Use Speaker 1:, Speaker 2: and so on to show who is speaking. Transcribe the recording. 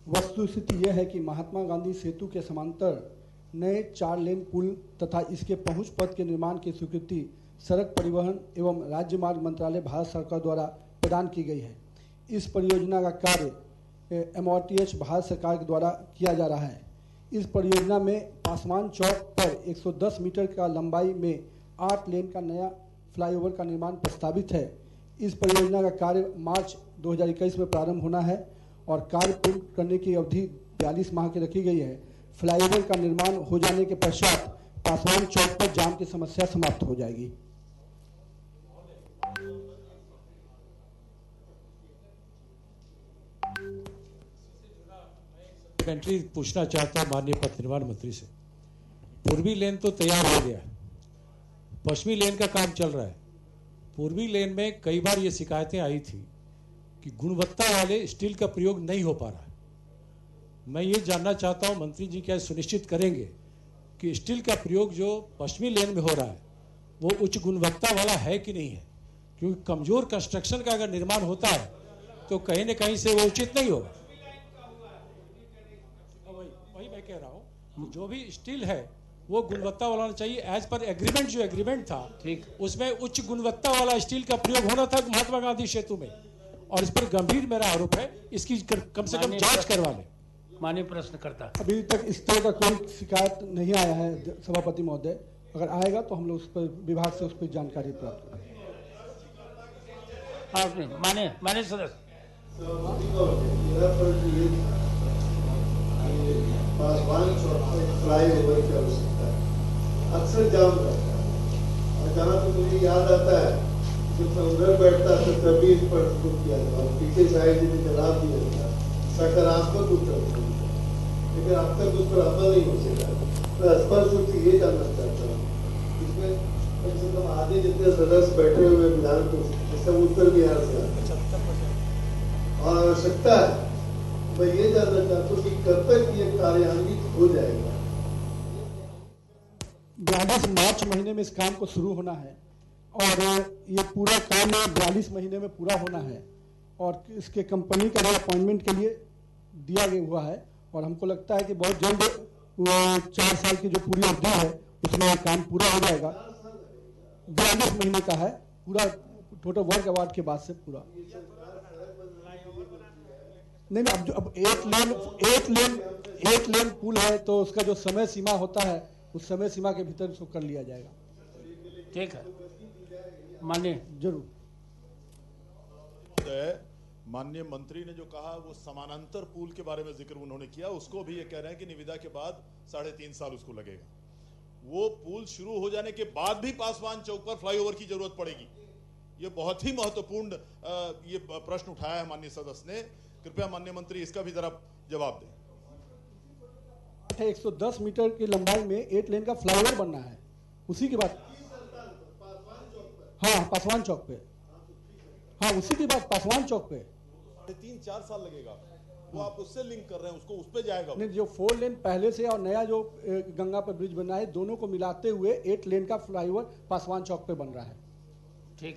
Speaker 1: वस्तुस्थिति यह है कि महात्मा गांधी सेतु के समांतर नए 4 लेन पुल तथा इसके पहुंच पथ के निर्माण की स्वीकृति सड़क परिवहन एवं राज्य मार्ग मंत्रालय भारत सरकार द्वारा प्रदान की गई है। इस परियोजना का कार्य MORTH भारत सरकार के द्वारा किया जा रहा है। इस परियोजना में पासवान चौक पर 110 मीटर का लंबाई में 8 लेन का नया फ्लाईओवर का निर्माण प्रस्तावित है। इस परियोजना का कार्य मार्च 2021 में प्रारंभ होना है और कार्य पूर्ण करने की अवधि 42 माह की रखी गई है। फ्लाईओवर का निर्माण हो जाने के पश्चात पासवान चौक पर जाम की समस्या समाप्त हो जाएगी।
Speaker 2: पूछना चाहता हूं माननीय पथ निर्माण मंत्री से। पूर्वी लेन तो तैयार हो गया, पश्चिमी लेन का काम चल रहा है। पूर्वी लेन में कई बार ये शिकायतें आई थी कि गुणवत्ता वाले स्टील का प्रयोग नहीं हो पा रहा है। मैं ये जानना चाहता हूं मंत्री जी क्या सुनिश्चित करेंगे कि स्टील का प्रयोग जो पश्चिमी लेन में हो रहा है वो उच्च गुणवत्ता वाला है कि नहीं है, क्योंकि कमजोर कंस्ट्रक्शन का अगर निर्माण होता है तो कहीं न कहीं से वो उचित नहीं होगा। वही मैं कह रहा हूँ, जो भी स्टील है वो गुणवत्ता वाला होना चाहिए। एज पर एग्रीमेंट जो एग्रीमेंट था ठीक, उसमें उच्च गुणवत्ता वाला स्टील का प्रयोग होना था महात्मा गांधी सेतु में, और इस पर गंभीर मेरा आरोप है। इसकी कम से कम जांच करवा लें।
Speaker 3: माननीय प्रश्नकर्ता,
Speaker 1: अभी तक इस तरह का कोई शिकायत नहीं आया है सभापति महोदय। अगर आएगा तो हम लोग उस पर विभाग से उस पर जानकारी प्राप्त करेंगे।
Speaker 3: माननीय सदस्य,
Speaker 4: फ्लाईओवर की आवश्यकता है, अक्सर जाम रहता है। और जहाँ तो मुझे याद आता है जब मैं उधर बैठता तो तभी इस पर किया था और पीछे साइड में जवाब दिया था, सकारात्मक उत्तर दिया, लेकिन अब तक उस पर अमल नहीं हो सका। मैं स्पष्ट रूप से ये जानना चाहता हूँ, इसमें कम से कम आधे जितने सदस्य बैठे हुए विधान को सब उत्तर बिहार से और आवश्यकता है। मैं ये जानना चाहता हूँ कि कब तक ये कार्यान्वित हो जाएगा।
Speaker 1: 42 मार्च महीने में इस काम को शुरू होना है और ये पूरा काम 42 महीने में पूरा होना है और इसके कंपनी का अपॉइंटमेंट के लिए दिया गया हुआ है और हमको लगता है कि बहुत जल्द वो 4 साल की जो पूरी अवधि है उसमें काम पूरा हो जाएगा। 42 महीने का है पूरा, टोटल वर्क अवार्ड के बाद से पूरा। नहीं, अब 8 लेन पुल है तो उसका जो समय सीमा होता है उस समय सीमा के भीतर उसको कर लिया जाएगा।
Speaker 3: ठीक है, माननीय
Speaker 1: जरूर।
Speaker 5: माननीय मंत्री ने जो कहा वो समानांतर पुल के बारे में जिक्र उन्होंने किया, उसको भी ये कह रहे हैं कि निविदा के बाद 3.5 साल उसको लगेगा। वो पुल शुरू हो जाने के बाद भी पासवान चौक पर फ्लाईओवर की जरूरत पड़ेगी। ये बहुत ही महत्वपूर्ण ये प्रश्न उठाया है माननीय सदस्य ने। कृपया माननीय मंत्री इसका भी जरा जवाब दें।
Speaker 1: 110 मीटर की लंबाई में 8 लेन का फ्लाईओवर बनना है, उसी के बाद हाँ पासवान चौक पे, हाँ उसी के बाद पासवान चौक पे
Speaker 5: 3-4 साल लगेगा। वो आप उससे लिंक कर रहे हैं, उसको उस पे जाएगा।
Speaker 1: नहीं, जो 4 लेन पहले से और नया जो गंगा पर ब्रिज बना है दोनों को मिलाते हुए 8 लेन का फ्लाईओवर पासवान चौक पे बन रहा है।
Speaker 3: ठीक।